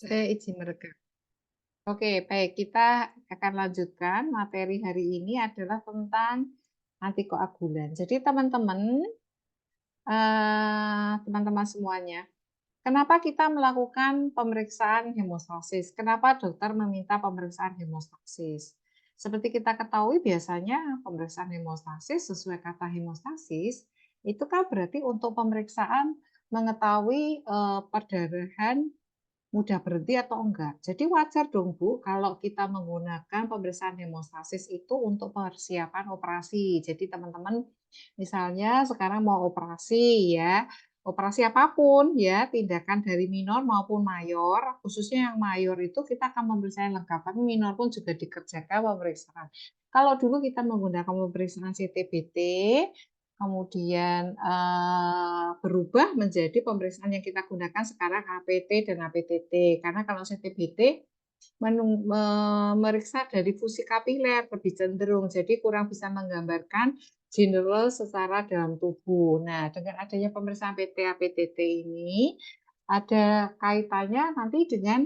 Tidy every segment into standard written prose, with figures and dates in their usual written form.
Saya izin merekam. Oke, baik. Kita akan lanjutkan materi hari ini adalah tentang antikoagulan. Jadi teman-teman semuanya, kenapa kita melakukan pemeriksaan hemostasis? Kenapa dokter meminta pemeriksaan hemostasis? Seperti kita ketahui biasanya pemeriksaan hemostasis sesuai kata hemostasis itu kan berarti untuk pemeriksaan mengetahui perdarahan mudah berhenti atau enggak. Jadi wajar dong Bu, kalau kita menggunakan pemeriksaan hemostasis itu untuk persiapan operasi. Jadi teman-teman misalnya sekarang mau operasi ya, operasi apapun ya, tindakan dari minor maupun mayor, khususnya yang mayor itu kita akan pemeriksaan lengkap, tapi minor pun juga dikerjakan pemeriksaan. Kalau dulu kita menggunakan pemeriksaan CTBT, kemudian berubah menjadi pemeriksaan yang kita gunakan sekarang APT dan APTT. Karena kalau CTBT memeriksa dari fungsi kapiler lebih cenderung, jadi kurang bisa menggambarkan general secara dalam tubuh. Nah, dengan adanya pemeriksaan PT APTT ini ada kaitannya nanti dengan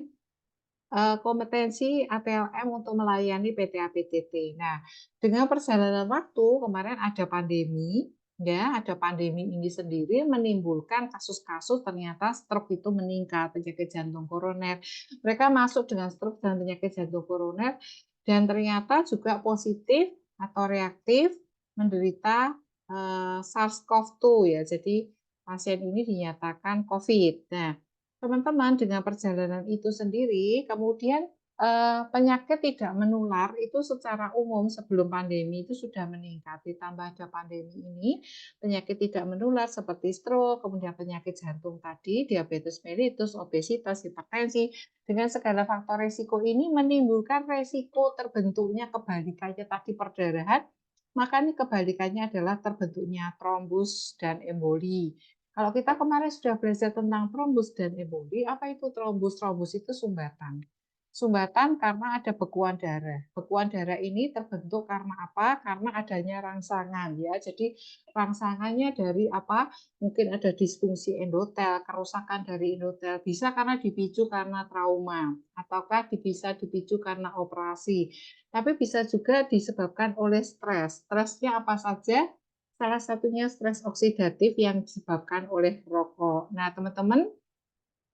kompetensi ATLM untuk melayani PT APTT. Nah, dengan perjalanan waktu kemarin ada pandemi, ya, ada pandemi ini sendiri menimbulkan kasus-kasus ternyata stroke itu meningkat, penyakit jantung koroner. Mereka masuk dengan stroke dan penyakit jantung koroner dan ternyata juga positif atau reaktif menderita SARS-CoV-2 ya. Jadi pasien ini dinyatakan COVID. Nah, teman-teman dengan perjalanan itu sendiri, kemudian penyakit tidak menular itu secara umum sebelum pandemi itu sudah meningkat. Ditambah ada pandemi ini, penyakit tidak menular seperti stroke, kemudian penyakit jantung tadi, diabetes mellitus, obesitas, hipertensi, dengan segala faktor resiko ini menimbulkan resiko terbentuknya kebalikannya tadi perdarahan, maka ini kebalikannya adalah terbentuknya trombus dan emboli. Kalau kita kemarin sudah belajar tentang trombus dan emboli, apa itu trombus? Trombus itu sumbatan. Sumbatan karena ada bekuan darah. Bekuan darah ini terbentuk karena apa? Karena adanya rangsangan ya. Jadi rangsangannya dari apa? Mungkin ada disfungsi endotel, kerusakan dari endotel. Bisa karena dipicu karena trauma, ataukah bisa dipicu karena operasi. Tapi bisa juga disebabkan oleh stres. Stresnya apa saja? Salah satunya stres oksidatif yang disebabkan oleh rokok. Nah, teman-teman,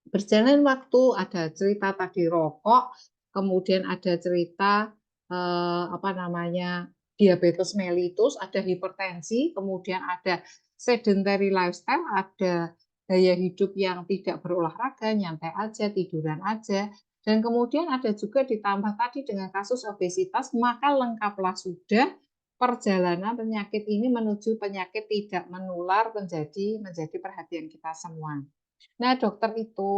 berjalan waktu ada cerita tadi rokok, kemudian ada cerita apa namanya diabetes mellitus, ada hipertensi, kemudian ada sedentary lifestyle, ada gaya hidup yang tidak berolahraga, nyantai aja, tiduran aja, dan kemudian ada juga ditambah tadi dengan kasus obesitas, maka lengkaplah sudah perjalanan penyakit ini menuju penyakit tidak menular menjadi perhatian kita semua. Nah, dokter itu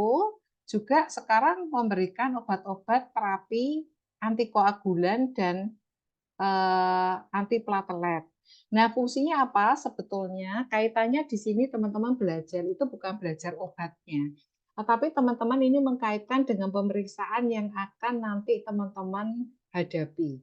juga sekarang memberikan obat-obat terapi antikoagulan dan antiplatelet. Nah, fungsinya apa sebetulnya? Kaitannya di sini teman-teman belajar itu bukan belajar obatnya, tetapi teman-teman ini mengkaitkan dengan pemeriksaan yang akan nanti teman-teman hadapi.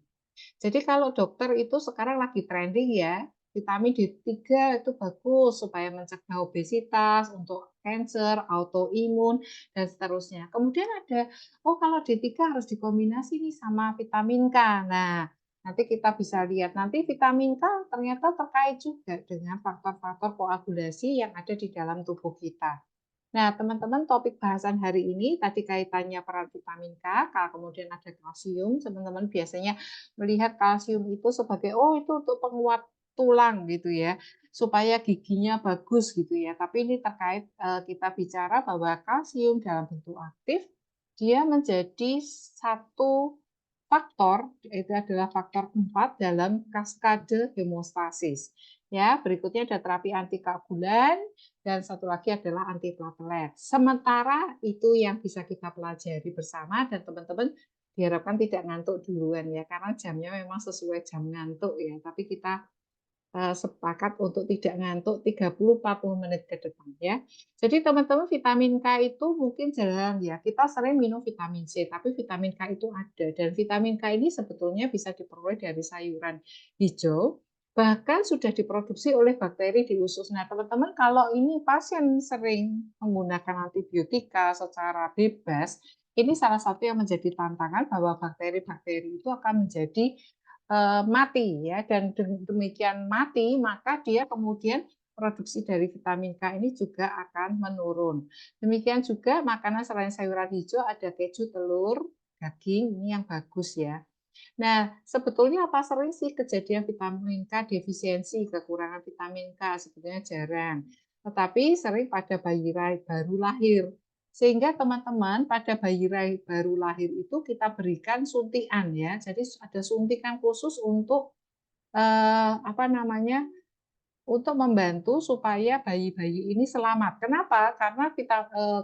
Jadi kalau dokter itu sekarang lagi trending ya, vitamin D3 itu bagus supaya mencegah obesitas, untuk cancer, autoimun, dan seterusnya. Kemudian ada, oh kalau D3 harus dikombinasi nih sama vitamin K. Nah, nanti kita bisa lihat, nanti vitamin K ternyata terkait juga dengan faktor-faktor koagulasi yang ada di dalam tubuh kita. Nah, teman-teman, topik bahasan hari ini tadi kaitannya peran vitamin K, kemudian ada kalsium. Teman-teman biasanya melihat kalsium itu sebagai, oh itu untuk penguat tulang gitu ya, supaya giginya bagus gitu ya. Tapi ini terkait kita bicara bahwa kalsium dalam bentuk aktif, dia menjadi satu faktor, itu adalah faktor 4 dalam kaskade hemostasis. Ya, berikutnya ada terapi antikoagulan, dan satu lagi adalah antiplatelet. Sementara itu yang bisa kita pelajari bersama dan teman-teman diharapkan tidak ngantuk duluan ya, karena jamnya memang sesuai jam ngantuk ya, tapi kita sepakat untuk tidak ngantuk 30-40 menit ke depan ya. Jadi teman-teman vitamin K itu mungkin jarang ya, kita sering minum vitamin C, tapi vitamin K itu ada dan vitamin K ini sebetulnya bisa diperoleh dari sayuran hijau, bahkan sudah diproduksi oleh bakteri di usus. Nah, teman-teman kalau ini pasien sering menggunakan antibiotika secara bebas, Ini salah satu yang menjadi tantangan bahwa bakteri-bakteri itu akan menjadi mati ya, dan demikian mati maka dia kemudian produksi dari vitamin K ini juga akan menurun. Demikian juga makanan selain sayuran hijau ada keju, telur, daging ini yang bagus ya. Nah, sebetulnya apa sering sih kejadian vitamin K defisiensi, kekurangan vitamin K? Sebetulnya jarang. Tetapi sering pada bayi baru lahir. Sehingga teman-teman pada bayi baru lahir itu kita berikan suntikan ya. Jadi ada suntikan khusus untuk apa namanya? Untuk membantu supaya bayi-bayi ini selamat. Kenapa? Karena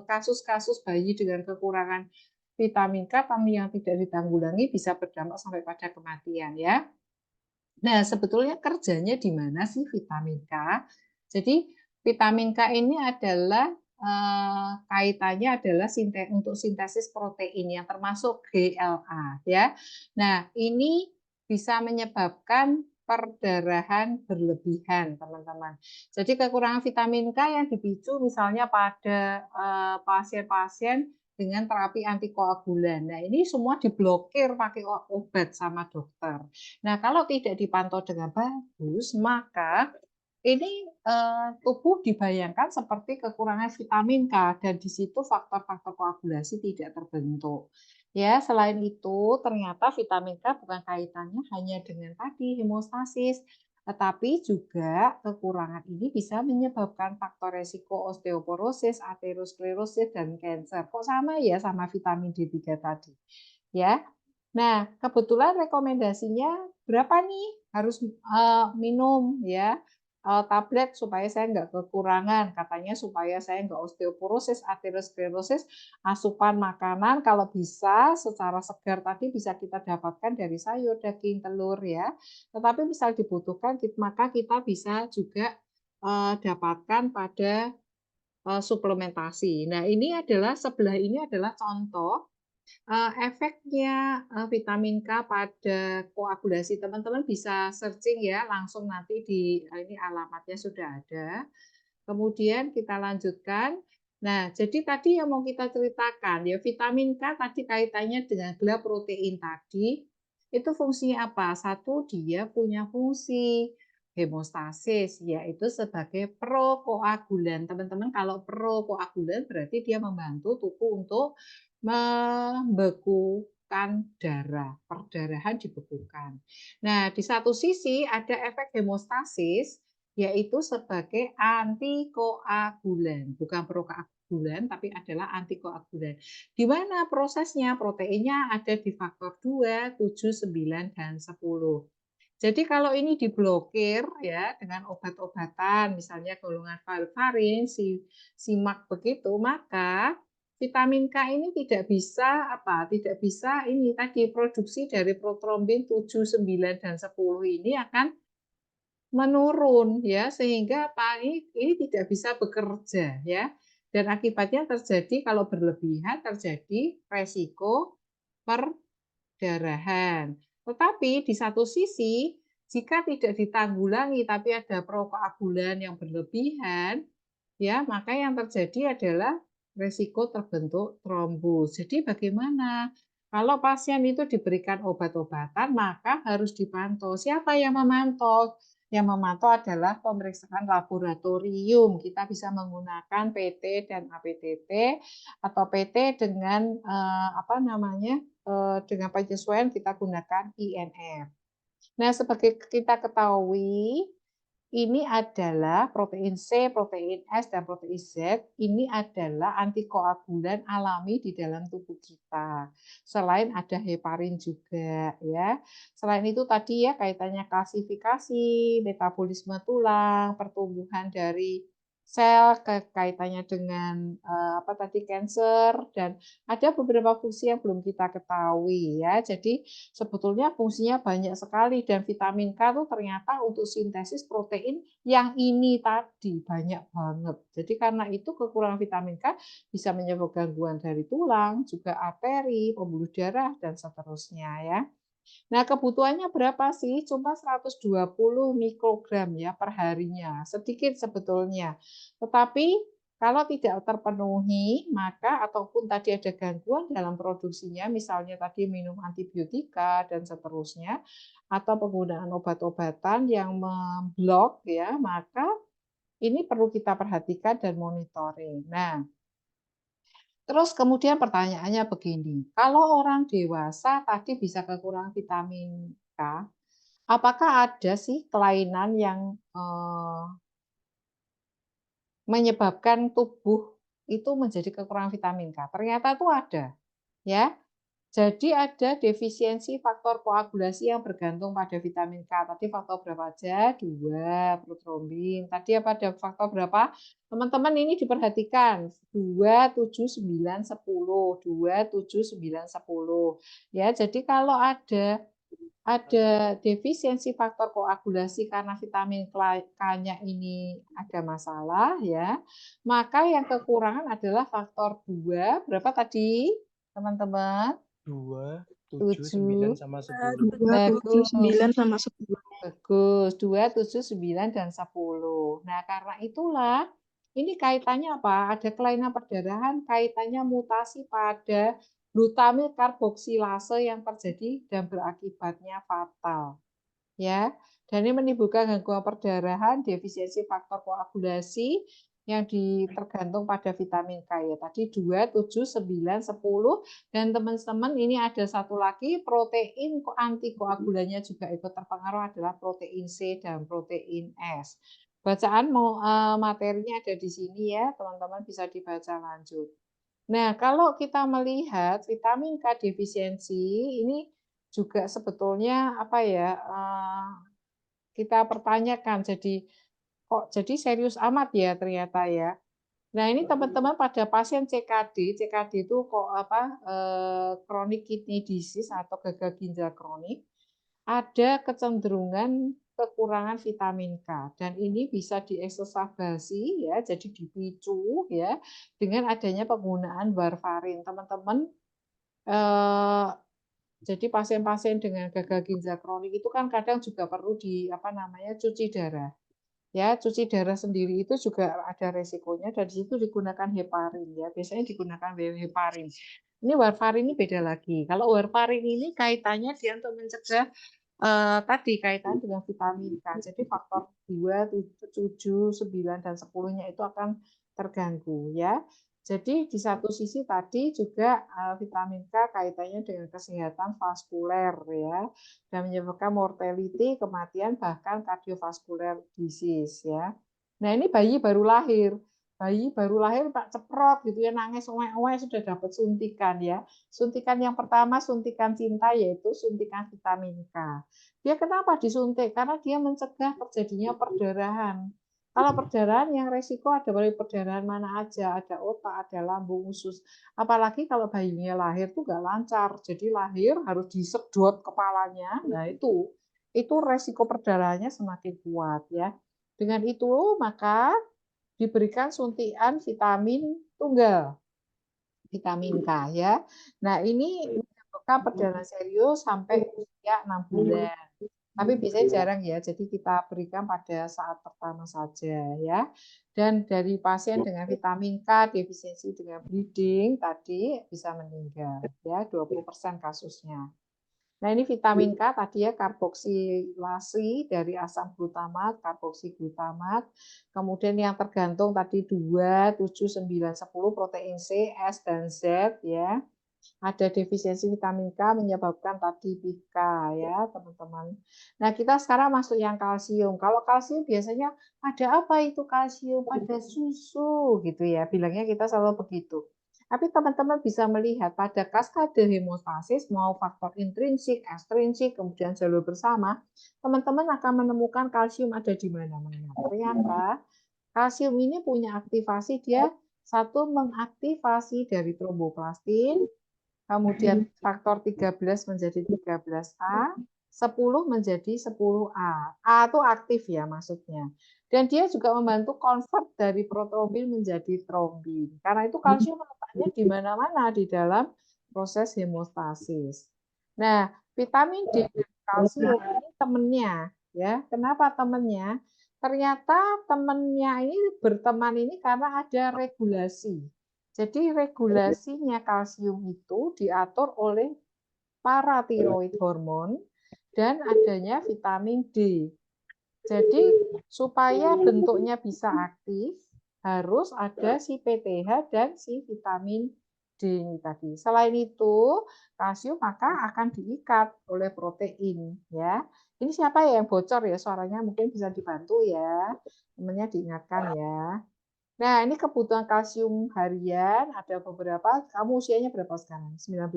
kasus-kasus bayi dengan kekurangan vitamin K yang tidak ditanggulangi bisa berdampak sampai pada kematian ya. Nah, sebetulnya kerjanya di mana sih vitamin K? Jadi vitamin K ini adalah kaitannya adalah untuk sintesis protein yang termasuk GLA ya. Nah, ini bisa menyebabkan perdarahan berlebihan, teman-teman. Jadi kekurangan vitamin K yang dipicu misalnya pada pasien-pasien dengan terapi antikoagulan. Nah, ini semua diblokir pakai obat sama dokter. Nah, kalau tidak dipantau dengan bagus, maka ini tubuh dibayangkan seperti kekurangan vitamin K dan di situ faktor-faktor koagulasi tidak terbentuk. Ya, selain itu ternyata vitamin K bukan kaitannya hanya dengan tadi hemostasis, tetapi juga kekurangan ini bisa menyebabkan faktor resiko osteoporosis, aterosklerosis, dan kanker. Kok sama ya sama vitamin D3 tadi? Ya. Nah, kebetulan rekomendasinya berapa nih? Harus minum ya tablet supaya saya nggak kekurangan. Katanya supaya saya nggak osteoporosis, aterosklerosis, asupan makanan kalau bisa secara segar tadi bisa kita dapatkan dari sayur, daging, telur ya. Tetapi misal dibutuhkan, maka kita bisa juga dapatkan pada suplementasi. Nah, ini adalah sebelah ini adalah contoh efeknya vitamin K pada koagulasi. Teman-teman bisa searching ya, langsung nanti di ini alamatnya sudah ada. Kemudian kita lanjutkan. Nah, jadi tadi yang mau kita ceritakan ya, vitamin K tadi kaitannya dengan gula protein tadi. Itu fungsinya apa? Satu, dia punya fungsi hemostasis, yaitu sebagai prokoagulan. Teman-teman, kalau prokoagulan berarti dia membantu tubuh untuk membekukan darah, perdarahan dibekukan. Nah, di satu sisi ada efek hemostasis, yaitu sebagai antikoagulan, bukan prokoagulan, tapi adalah antikoagulan. Di mana prosesnya? Proteinnya ada di faktor 2, 7, 9, dan 10. Jadi kalau ini diblokir ya dengan obat-obatan, misalnya golongan varfarin, simak begitu, maka vitamin K ini tidak bisa Tidak bisa ini tadi produksi dari protrombin 7, 9, dan 10 ini akan menurun ya sehingga ini tidak bisa bekerja ya. Dan akibatnya terjadi kalau berlebihan terjadi resiko perdarahan. Tetapi di satu sisi, jika tidak ditanggulangi tapi ada prokoagulan yang berlebihan, ya maka yang terjadi adalah resiko terbentuk trombus. Jadi bagaimana? Kalau pasien itu diberikan obat-obatan, maka harus dipantau. Siapa yang memantau? Yang memantau adalah pemeriksaan laboratorium. Kita bisa menggunakan PT dan APTT atau PT dengan apa namanya? Dengan penyesuaian kita gunakan INF. Nah, sebagai kita ketahui, ini adalah protein C, protein S, dan protein Z. Ini adalah antikoagulan alami di dalam tubuh kita. Selain ada heparin juga ya. Selain itu tadi ya kaitannya klasifikasi, metabolisme tulang, pertumbuhan dari sel, kaitannya dengan apa tadi cancer, dan ada beberapa fungsi yang belum kita ketahui ya. Jadi sebetulnya fungsinya banyak sekali dan vitamin K itu ternyata untuk sintesis protein yang ini tadi banyak banget. Jadi karena itu kekurangan vitamin K bisa menyebabkan gangguan dari tulang, juga arteri, pembuluh darah dan seterusnya ya. Nah, kebutuhannya berapa sih? Cuma 120 mikrogram ya per harinya. Sedikit sebetulnya. Tetapi Kalau tidak terpenuhi, maka ataupun tadi ada gangguan dalam produksinya, misalnya tadi minum antibiotika dan seterusnya, atau penggunaan obat-obatan yang memblok, ya, maka ini perlu kita perhatikan dan monitoring. Nah, terus kemudian pertanyaannya begini, kalau orang dewasa tadi bisa kekurangan vitamin K, apakah ada sih kelainan yang menyebabkan tubuh itu menjadi kekurangan vitamin K? Ternyata itu ada, ya. Jadi ada defisiensi faktor koagulasi yang bergantung pada vitamin K. Tadi faktor berapa aja? 2, protrombin. Tadi apa ada faktor berapa? Teman-teman ini diperhatikan. 2, 7, 9, 10. 2, 7, 9, 10. Ya, jadi kalau ada defisiensi faktor koagulasi karena vitamin K-nya ini ada masalah, ya, maka yang kekurangan adalah faktor 2. Berapa tadi, teman-teman? 2, 7, 9 7. sama 10. 2, 7, 9 sama 10. Bagus. 2, 7, 9, dan 10. Nah, karena itulah ini kaitannya apa? Ada kelainan perdarahan, kaitannya mutasi pada glutamil karboksilase yang terjadi dan berakibatnya fatal. Ya, dan ini menimbulkan gangguan perdarahan, defisiensi faktor koagulasi yang tergantung pada vitamin K ya. Tadi 2, 7, 9, 10, dan teman-teman ini ada satu lagi protein antikoagulannya juga ikut terpengaruh adalah protein C dan protein S. Bacaan materinya ada di sini ya, teman-teman bisa dibaca lanjut. Nah, kalau kita melihat vitamin K defisiensi ini juga sebetulnya apa ya, kita pertanyakan, kok jadi serius amat ya ternyata ya. Nah, ini teman-teman pada pasien CKD itu kok apa, chronic kidney disease atau gagal ginjal kronik, ada kecenderungan kekurangan vitamin K, dan ini bisa dieksersabasi ya, jadi dipicu ya dengan adanya penggunaan warfarin. Teman-teman, jadi pasien-pasien dengan gagal ginjal kronik itu kan kadang juga perlu cuci darah. Ya, cuci darah sendiri itu juga ada resikonya, dan di situ digunakan heparin ya. Biasanya digunakan heparin. Ini warfarin ini beda lagi. Kalau warfarin ini kaitannya dia untuk mencegah tadi kaitan dengan vitamin K. Jadi faktor 2, 7, 9, dan 10-nya itu akan terganggu ya. Jadi di satu sisi tadi juga vitamin K kaitannya dengan kesehatan vaskuler ya, dan menyebabkan mortality, kematian, bahkan cardiovascular disease ya. Nah, ini bayi baru lahir tak ceprot gitu ya, nangis oe-oe sudah dapat suntikan ya. Suntikan yang pertama, suntikan cinta, yaitu suntikan vitamin K. Dia kenapa disuntik? Karena dia mencegah terjadinya perdarahan. Kalau perdarahan yang resiko ada dari perdarahan mana aja, ada otak, ada lambung, usus. Apalagi kalau bayinya lahir tuh nggak lancar, jadi lahir harus disedot kepalanya. Nah, itu resiko perdarahannya semakin kuat ya. Dengan itu maka diberikan suntikan vitamin tunggal, vitamin K ya. Nah, ini menyebabkan perdarahan serius sampai usia 6 bulan. Tapi biasanya jarang ya, jadi kita berikan pada saat pertama saja ya. Dan dari pasien dengan vitamin K defisiensi dengan bleeding tadi bisa meninggal ya, 20% kasusnya. Nah, ini vitamin K tadi ya, karboksilasi dari asam glutamat, karboksiglutamat. Kemudian yang tergantung tadi 2, 7, 9, 10 protein C, S, dan Z ya. Ada defisiensi vitamin K menyebabkan tadi pika ya, teman-teman. Nah, kita sekarang masuk yang kalsium. Kalau kalsium biasanya ada apa itu kalsium? Pada susu gitu ya. Bilangnya kita selalu begitu. Tapi teman-teman bisa melihat pada kaskade hemostasis, mau faktor intrinsik, ekstrinsik, kemudian jalur bersama, teman-teman akan menemukan kalsium ada di mana-mana. Ternyata kalsium ini punya aktivasi, dia satu mengaktifasi dari tromboplastin, kemudian faktor 13 menjadi 13A, 10 menjadi 10A. A itu aktif ya maksudnya. Dan dia juga membantu convert dari protrombin menjadi trombin. Karena itu kalsium letaknya di mana-mana di dalam proses hemostasis. Nah, vitamin D dan kalsium ini temennya ya. Kenapa temennya? ternyata temennya ini berteman ini karena ada regulasi. Jadi regulasinya kalsium itu diatur oleh paratiroid hormon dan adanya vitamin D. Jadi supaya bentuknya bisa aktif harus ada si PTH dan si vitamin D ini tadi. Selain itu, kalsium maka akan diikat oleh protein ya. Ini siapa ya yang bocor ya suaranya, mungkin bisa dibantu ya. Temennya diingatkan ya. Nah, ini kebutuhan kalsium harian ada beberapa. Kamu usianya berapa sekarang? 19?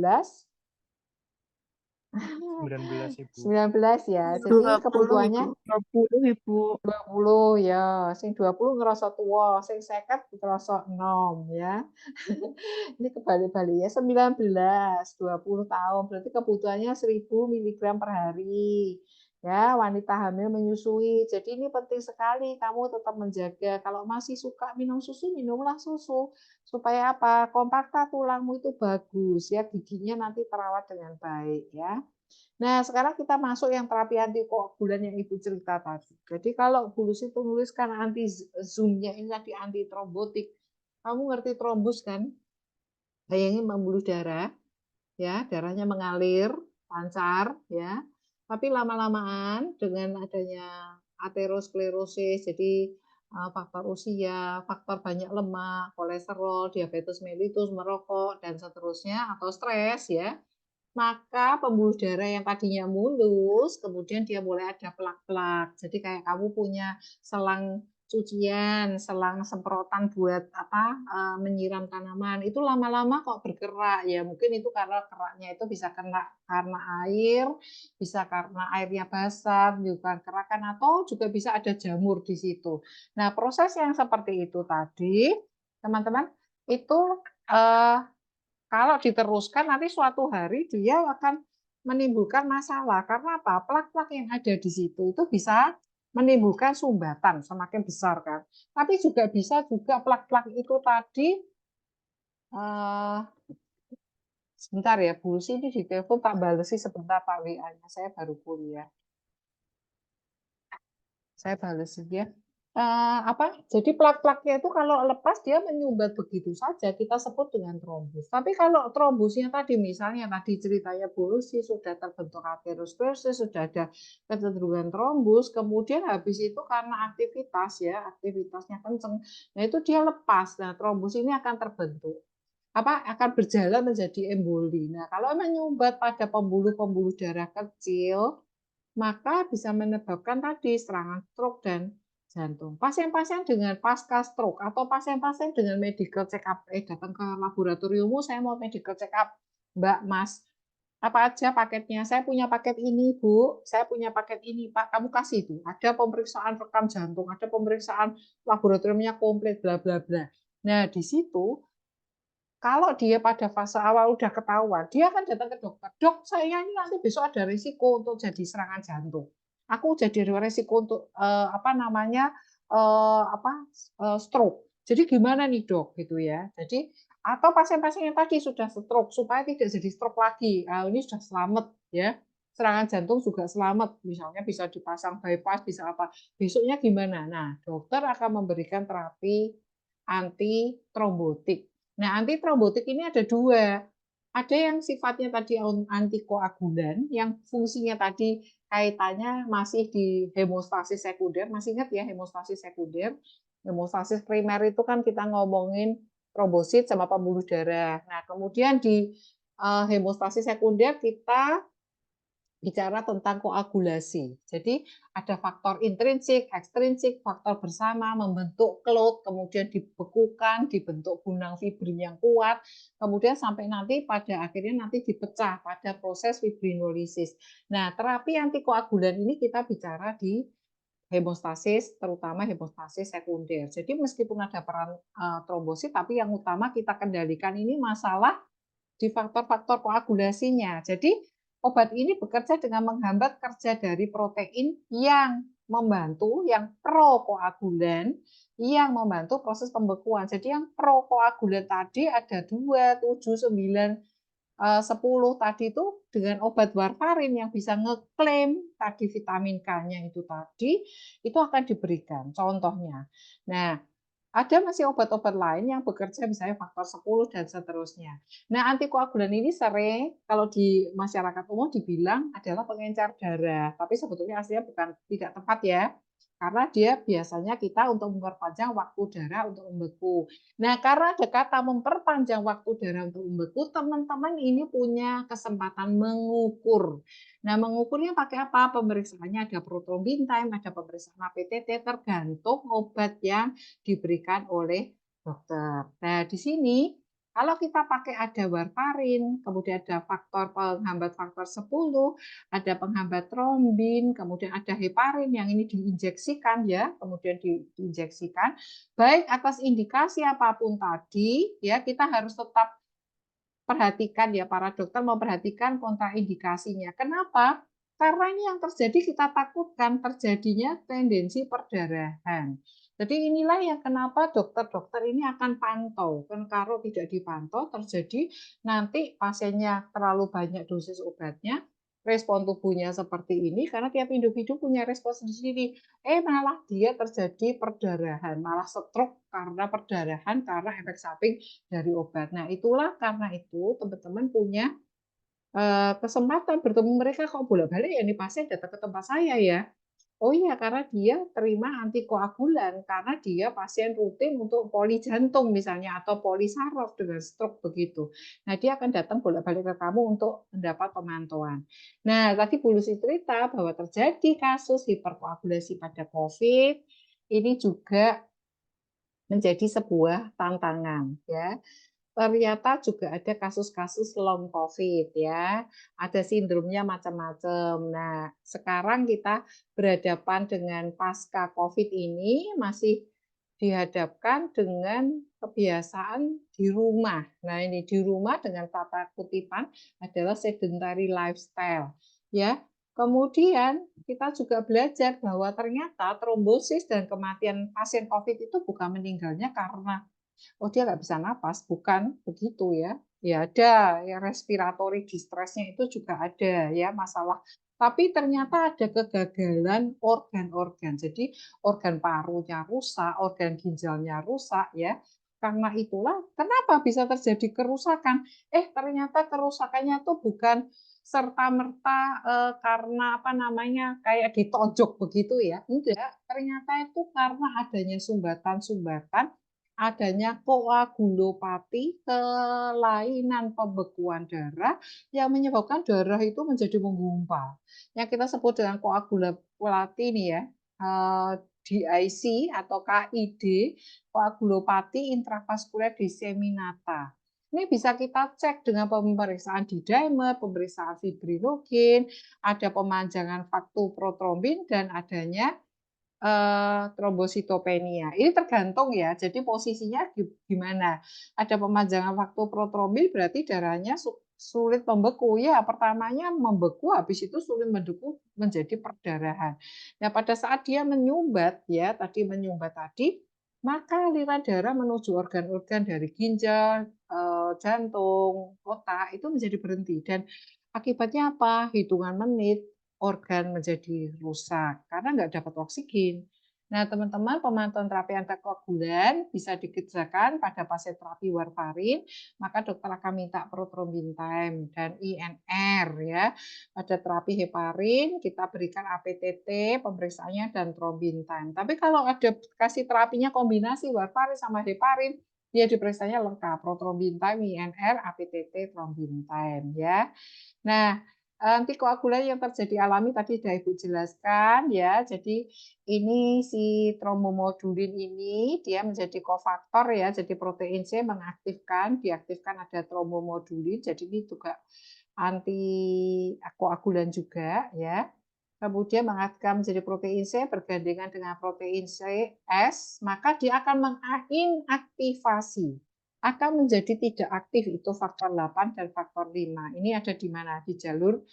19 Ibu. 19 ya. Jadi 20 kebutuhannya Ibu. 20 Ibu. 20 ya, sing 20 ngerasa tua, sing 50 ngerasa enom ya. Ini kebalik-balik ya, 19, 20 tahun, berarti kebutuhannya 1000 mg per hari. Ya, wanita hamil menyusui. Jadi ini penting sekali kamu tetap menjaga. Kalau masih suka minum susu, minumlah susu. Supaya apa? Kompakta tulangmu itu bagus ya, giginya nanti terawat dengan baik ya. Nah, sekarang kita masuk yang terapi antikoagulan yang Ibu cerita tadi. Jadi kalau Bu Lucy tuliskan anti zoom-nya ini tadi anti trombotik. Kamu ngerti trombus kan? Bayangin pembuluh darah, ya, darahnya mengalir, lancar, ya. Tapi lama-lamaan dengan adanya aterosklerosis, jadi faktor usia, faktor banyak lemak, kolesterol, diabetes mellitus, merokok, dan seterusnya, atau stres, ya, maka pembuluh darah yang tadinya mulus, kemudian dia mulai ada plak-plak. Jadi kayak kamu punya selang cucian, selang semprotan buat menyiram tanaman. Itu lama-lama kok bergerak ya. Mungkin itu karena keraknya itu bisa kena karena air, bisa karena airnya basah, bukan kerakan atau juga bisa ada jamur di situ. Nah, proses yang seperti itu tadi, teman-teman, itu kalau diteruskan nanti suatu hari dia akan menimbulkan masalah. Karena apa? Plak-plak yang ada di situ itu bisa menimbulkan sumbatan semakin besar kan. Tapi juga bisa juga plak-plak itu tadi sebentar ya, Bu Lucy ini di telepon tak balesi sebentar Pak WA-nya. Saya baru kuliah. Saya balesin ya. Jadi plak-plaknya itu kalau lepas dia menyumbat begitu saja, kita sebut dengan trombus. Tapi kalau trombusnya tadi misalnya tadi ceritanya Bu Lucy sudah terbentuk aterosklerosis, sudah ada kecenderungan trombus, kemudian habis itu karena aktivitas ya, aktivitasnya kenceng, nah itu dia lepas. Nah, trombus ini akan terbentuk akan berjalan menjadi emboli. Nah, kalau menyumbat pada pembuluh-pembuluh darah kecil, maka bisa menyebabkan tadi serangan stroke dan jantung. Pasien-pasien dengan pasca stroke atau pasien-pasien dengan medical check up, datang ke laboratoriummu, saya mau medical check up, Mbak, Mas, apa aja paketnya? Saya punya paket ini, Bu. Saya punya paket ini, Pak. Kamu kasih itu. Ada pemeriksaan rekam jantung, ada pemeriksaan laboratoriumnya komplit, bla bla bla. Nah, di situ kalau dia pada fase awal udah ketahuan, dia akan datang ke dokter. Dok, saya ini nanti besok ada risiko untuk jadi serangan jantung. Aku jadi risiko untuk stroke. Jadi gimana nih dok, gitu ya. Jadi atau pasien-pasien yang tadi sudah stroke supaya tidak jadi stroke lagi. Ini sudah selamat ya. Serangan jantung juga selamat, misalnya bisa dipasang bypass, bisa apa. Besoknya gimana? Nah, dokter akan memberikan terapi anti trombotik. Nah, anti trombotik ini ada dua. Ada yang sifatnya tadi antikoagulan, yang fungsinya tadi kaitannya masih di hemostasis sekunder. Masih ingat ya hemostasis sekunder? Hemostasis primer itu kan kita ngomongin trombosit sama pembuluh darah. Nah, kemudian di hemostasis sekunder kita bicara tentang koagulasi. Jadi ada faktor intrinsik, ekstrinsik, faktor bersama membentuk clot, kemudian dibekukan, dibentuk benang fibrin yang kuat, kemudian sampai nanti pada akhirnya nanti dipecah pada proses fibrinolisis. Nah, terapi antikoagulan ini kita bicara di hemostasis, terutama hemostasis sekunder. Jadi meskipun ada peran trombosit, tapi yang utama kita kendalikan ini masalah di faktor-faktor koagulasinya. Jadi obat ini bekerja dengan menghambat kerja dari protein yang membantu, yang prokoagulan, yang membantu proses pembekuan. Jadi yang prokoagulan tadi ada 2, 7, 9, 10 tadi itu dengan obat warfarin yang bisa ngeklaim tadi vitamin K-nya itu tadi, itu akan diberikan contohnya. Nah, ada masih obat-obat lain yang bekerja misalnya faktor 10 dan seterusnya. Nah, antikoagulan ini sering kalau di masyarakat umum dibilang adalah pengencer darah, tapi sebetulnya aslinya bukan, tidak tepat ya. Karena dia biasanya kita untuk memperpanjang waktu darah untuk membeku. Nah, karena ada kata memperpanjang waktu darah untuk membeku, teman-teman ini punya kesempatan mengukur. Nah, mengukurnya pakai apa? Pemeriksaannya ada prothrombin time, ada pemeriksaan APTT, tergantung obat yang diberikan oleh dokter. Nah, di sini kalau kita pakai ada warfarin, kemudian ada faktor penghambat faktor 10, ada penghambat trombin, kemudian ada heparin yang ini diinjeksikan ya, kemudian diinjeksikan. Baik atas indikasi apapun tadi, ya kita harus tetap perhatikan ya, para dokter memperhatikan kontraindikasinya. Kenapa? Karena ini yang terjadi kita takutkan terjadinya tendensi perdarahan. Jadi inilah yang kenapa dokter-dokter ini akan pantau. Kan kalau tidak dipantau terjadi nanti pasiennya terlalu banyak dosis obatnya, respon tubuhnya seperti ini karena tiap individu punya respon sendiri. Malah dia terjadi perdarahan, malah stroke karena perdarahan karena efek samping dari obat. Nah, itulah karena itu teman-teman punya kesempatan bertemu mereka kok bolak-balik ya nih pasien datang ke tempat saya ya. Oh iya, karena dia terima antikoagulan, karena dia pasien rutin untuk poli jantung misalnya atau poli saraf dengan stroke begitu. Nah, dia akan datang bolak-balik ke kamu untuk mendapat pemantauan. Nah, tadi Bu Lucy cerita bahwa terjadi kasus hiperkoagulasi pada COVID, ini juga menjadi sebuah tantangan ya. Ternyata juga ada kasus-kasus long COVID ya, ada sindromnya macam-macam. Nah, sekarang kita berhadapan dengan pasca COVID ini masih dihadapkan dengan kebiasaan di rumah. Nah, ini di rumah dengan tata kutipan adalah sedentary lifestyle ya. Kemudian kita juga belajar bahwa ternyata trombosis dan kematian pasien COVID itu bukan meninggalnya karena oh dia nggak bisa napas, bukan begitu ya. Ya ada ya respiratory distress-nya itu juga ada ya masalah. Tapi ternyata ada kegagalan organ-organ. Jadi organ parunya rusak, organ ginjalnya rusak ya. Karena itulah kenapa bisa terjadi kerusakan. Ternyata kerusakannya tuh bukan serta-merta karena apa namanya kayak ditonjok begitu ya. Enggak, ternyata itu karena adanya sumbatan-sumbatan, adanya koagulopati, kelainan pembekuan darah yang menyebabkan darah itu menjadi menggumpal. Yang kita sebut dengan koagulopati ini ya, DIC atau KID, koagulopati intravaskuler disseminata. Ini bisa kita cek dengan pemeriksaan D-dimer, pemeriksaan fibrinogen, ada pemanjangan faktor protrombin dan adanya trombositopenia. Ini tergantung ya, jadi posisinya gimana. Ada pemanjangan faktor protrombin berarti darahnya sulit membeku. Ya, pertamanya membeku, habis itu sulit membeku menjadi perdarahan. Nah, pada saat dia menyumbat ya, menyumbat tadi, maka aliran darah menuju organ-organ dari ginjal, jantung, otak itu menjadi berhenti dan akibatnya apa? Hitungan menit organ menjadi rusak karena nggak dapat oksigen. Nah, teman-teman, pemantauan terapi antikoagulan bisa dikerjakan pada pasien terapi warfarin, maka dokter akan minta prothrombin time dan INR ya. Pada terapi heparin, kita berikan APTT, pemeriksaannya dan trombin time. Tapi kalau ada kasih terapinya kombinasi warfarin sama heparin, dia diperiksanya lengkap, prothrombin time, INR, APTT, trombin time ya. Nah, antikoagulan yang terjadi alami tadi sudah Ibu jelaskan ya. Jadi ini si trombomodulin ini dia menjadi kofaktor ya. Jadi protein C diaktifkan ada trombomodulin. Jadi ini juga antikoagulan juga ya. Kemudian mengaktifkan menjadi protein C bergandengan dengan protein C S, maka dia akan menginaktivasi, akan menjadi tidak aktif itu faktor 8 dan faktor 5. Ini ada di mana? Di jalur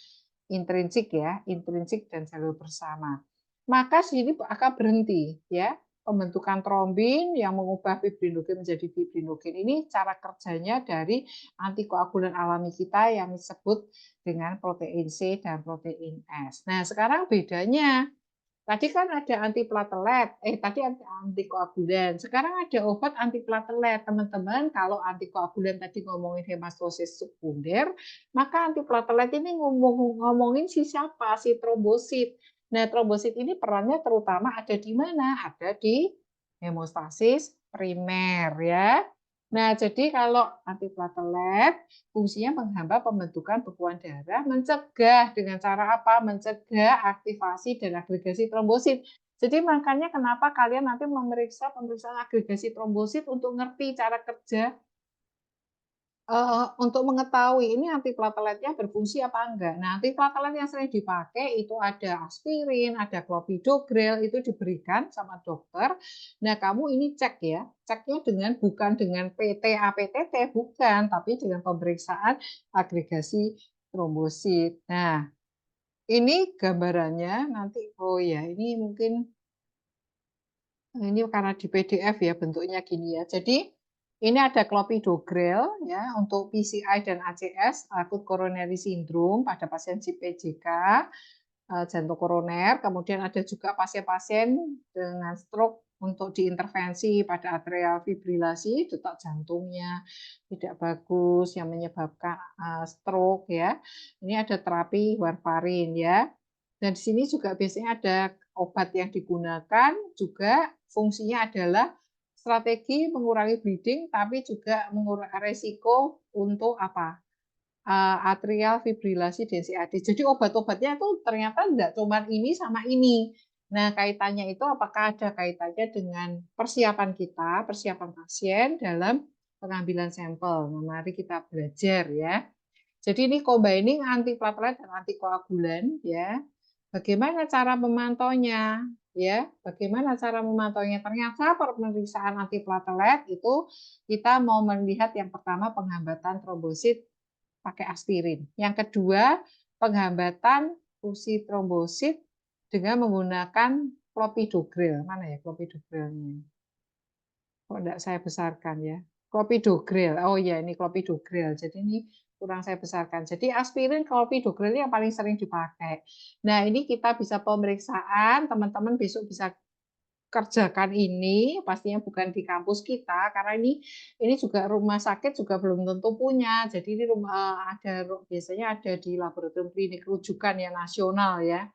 intrinsik ya, intrinsik dan jalur bersama. Maka sini akan berhenti ya. pembentukan trombin yang mengubah fibrinogen menjadi fibrinogen. Ini cara kerjanya dari antikoagulan alami kita yang disebut dengan protein C dan protein S. Nah, sekarang bedanya. Tadi kan ada antiplatelet, tadi antikoagulan. Sekarang ada obat antiplatelet, teman-teman. Kalau antikoagulan tadi ngomongin hematosis sekunder, maka antiplatelet ini ngomongin si siapa? Si trombosit. Nah, trombosit ini perannya terutama ada di mana? Ada di hemostasis primer ya. Nah, jadi kalau antiplatelet fungsinya menghambat pembentukan bekuan darah, mencegah dengan cara apa? Mencegah aktivasi dan agregasi trombosit. Jadi makanya kenapa kalian nanti memeriksa pemeriksaan agregasi trombosit untuk ngerti cara kerja untuk mengetahui ini antiplateletnya berfungsi apa enggak. Nah, antiplatelet yang sering dipakai itu ada aspirin, ada clopidogrel, itu diberikan sama dokter. Nah, kamu ini cek ya, ceknya bukan dengan PT-APTT, bukan, tapi dengan pemeriksaan agregasi trombosit. Nah, ini gambarannya nanti, oh ya, ini mungkin ini karena di PDF ya bentuknya gini ya. Jadi ini ada clopidogrel ya untuk PCI dan ACS akut coronary syndrome pada pasien CPJK jantung koroner. Kemudian ada juga pasien-pasien dengan stroke untuk diintervensi pada atrial fibrilasi, detak jantungnya tidak bagus yang menyebabkan stroke ya. Ini ada terapi warfarin ya. Dan di sini juga biasanya ada obat yang digunakan juga fungsinya adalah strategi mengurangi bleeding tapi juga mengurangi resiko untuk apa? Atrial fibrilasi dan CAD. Jadi obat-obatnya itu ternyata tidak cuma ini sama ini. Nah, kaitannya itu apakah ada kaitannya dengan persiapan kita, persiapan pasien dalam pengambilan sampel. Nah, mari kita belajar ya. Jadi ini combining antiplatelet dan antikoagulan ya. Bagaimana cara memantaunya? Ya, bagaimana cara memantaunya? Ternyata pemeriksaan antiplatelet itu kita mau melihat yang pertama penghambatan trombosit pakai aspirin. Yang kedua, penghambatan fungsi trombosit dengan menggunakan clopidogrel. Mana ya clopidogrelnya? Kok enggak saya besarkan ya? Clopidogrel. Oh ya, ini clopidogrel. Jadi ini kurang saya besarkan. Jadi aspirin, clopidogrel ini yang paling sering dipakai. Nah, ini kita bisa pemeriksaan, teman-teman besok bisa kerjakan ini, pastinya bukan di kampus kita karena ini juga rumah sakit juga belum tentu punya. Jadi ini biasanya ada di laboratorium klinik rujukan yang nasional ya.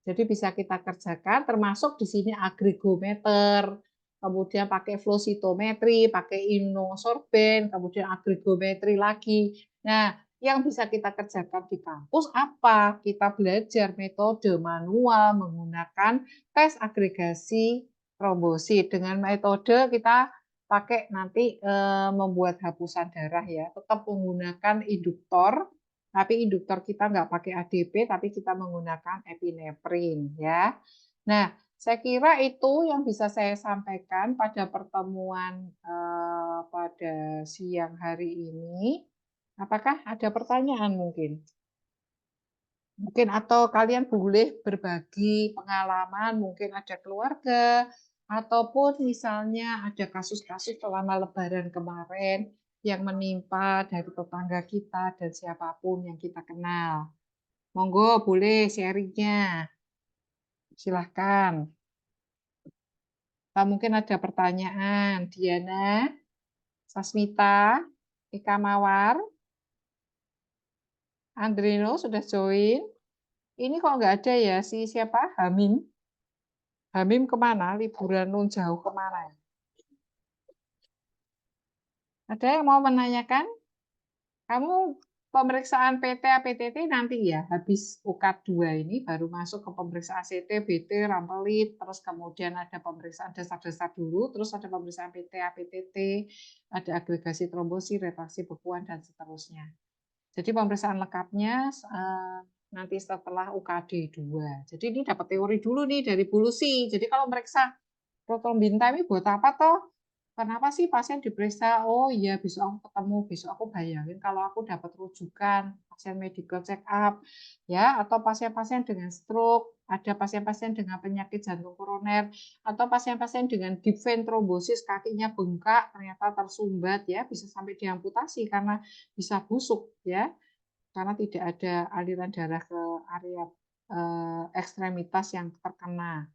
Jadi bisa kita kerjakan termasuk di sini agregometer, kemudian pakai flow cytometry, pakai immunosorben, kemudian agregometry lagi. Nah, yang bisa kita kerjakan di kampus apa? Kita belajar metode manual menggunakan tes agregasi trombosit. Dengan metode kita pakai nanti membuat hapusan darah ya, tetap menggunakan induktor, tapi induktor kita nggak pakai ADP, tapi kita menggunakan epinefrin ya. Nah, saya kira itu yang bisa saya sampaikan pada pertemuan pada siang hari ini. Apakah ada pertanyaan mungkin? Mungkin atau kalian boleh berbagi pengalaman, mungkin ada keluarga, ataupun misalnya ada kasus-kasus selama Lebaran kemarin yang menimpa dari tetangga kita dan siapapun yang kita kenal. Monggo boleh sharingnya. Silahkan. Mungkin ada pertanyaan. Diana, Sasmita, Ika Mawar, Andrino sudah join. Ini kok nggak ada ya si siapa? Hamim. Hamim kemana? Liburan nun jauh kemana? Ada yang mau menanyakan? Kamu pemeriksaan PT APTT nanti ya, habis UKAT 2 ini baru masuk ke pemeriksaan CT, BT, rampelit, terus kemudian ada pemeriksaan dasar-dasar dulu, terus ada pemeriksaan PT APTT, ada agregasi trombosit, retraksi bekuan, dan seterusnya. Jadi pemeriksaan lengkapnya nanti setelah UKD 2. Jadi ini dapat teori dulu nih dari Bulusi. Jadi kalau meriksa proton bintam ini buat apa toh? kenapa sih pasien diperiksa? Oh iya, besok aku ketemu, besok aku bayangin kalau aku dapat rujukan pasien medical check up, ya, atau pasien-pasien dengan stroke, ada pasien-pasien dengan penyakit jantung koroner, atau pasien-pasien dengan deep vein thrombosis, kakinya bengkak, ternyata tersumbat, ya, bisa sampai diamputasi karena bisa busuk, ya, karena tidak ada aliran darah ke area ekstremitas yang terkena.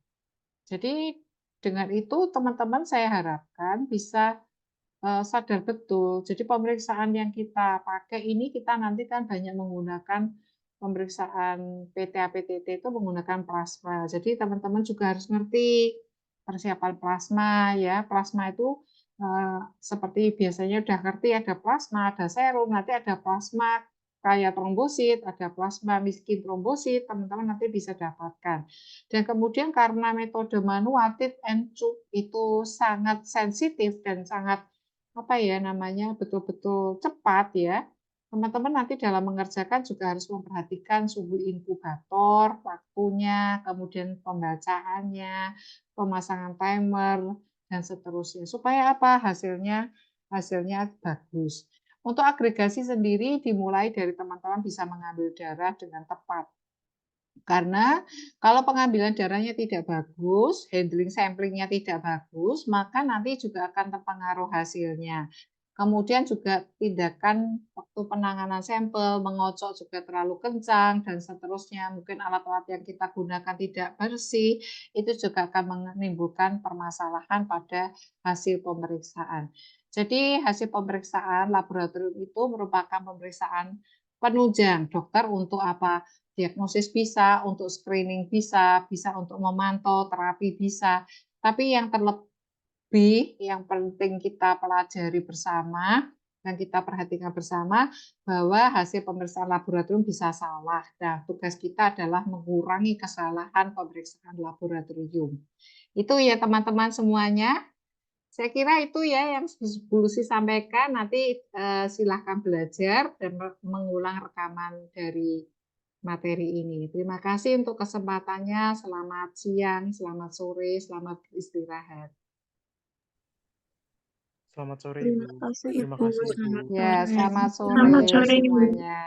Jadi dengan itu teman-teman saya harapkan bisa sadar betul. Jadi pemeriksaan yang kita pakai ini kita nanti kan banyak menggunakan pemeriksaan PTA-PTT itu menggunakan plasma. Jadi teman-teman juga harus ngerti persiapan plasma ya. Plasma itu seperti biasanya udah ngerti ada plasma, ada serum, nanti ada plasma kaya trombosit, ada plasma miskin trombosit, teman-teman nanti bisa dapatkan. Dan kemudian karena metode manual tit and tube itu sangat sensitif dan sangat apa ya namanya, betul-betul cepat ya, teman-teman nanti dalam mengerjakan juga harus memperhatikan suhu inkubator, waktunya, kemudian pembacaannya, pemasangan timer, dan seterusnya. Supaya apa? Hasilnya bagus. Untuk agregasi sendiri dimulai dari teman-teman bisa mengambil darah dengan tepat. Karena kalau pengambilan darahnya tidak bagus, handling samplingnya tidak bagus, maka nanti juga akan terpengaruh hasilnya. Kemudian juga tindakan waktu penanganan sampel, mengocok juga terlalu kencang, dan seterusnya. Mungkin alat-alat yang kita gunakan tidak bersih, itu juga akan menimbulkan permasalahan pada hasil pemeriksaan. Jadi hasil pemeriksaan laboratorium itu merupakan pemeriksaan penunjang dokter untuk apa? Diagnosis bisa, untuk screening bisa, bisa untuk memantau, terapi bisa. Tapi yang terlebih, yang penting kita pelajari bersama dan kita perhatikan bersama bahwa hasil pemeriksaan laboratorium bisa salah. Nah, tugas kita adalah mengurangi kesalahan pemeriksaan laboratorium. Itu ya teman-teman semuanya. Saya kira itu ya yang Bu Lucy sampaikan. Nanti silahkan belajar dan mengulang rekaman dari materi ini. Terima kasih untuk kesempatannya. Selamat siang, selamat sore, selamat beristirahat. Selamat sore, Terima Ibu. kasih Terima Ibu. kasih, Ibu. Selamat Ya, sore. selamat Selamat sore sore Ibu. semuanya.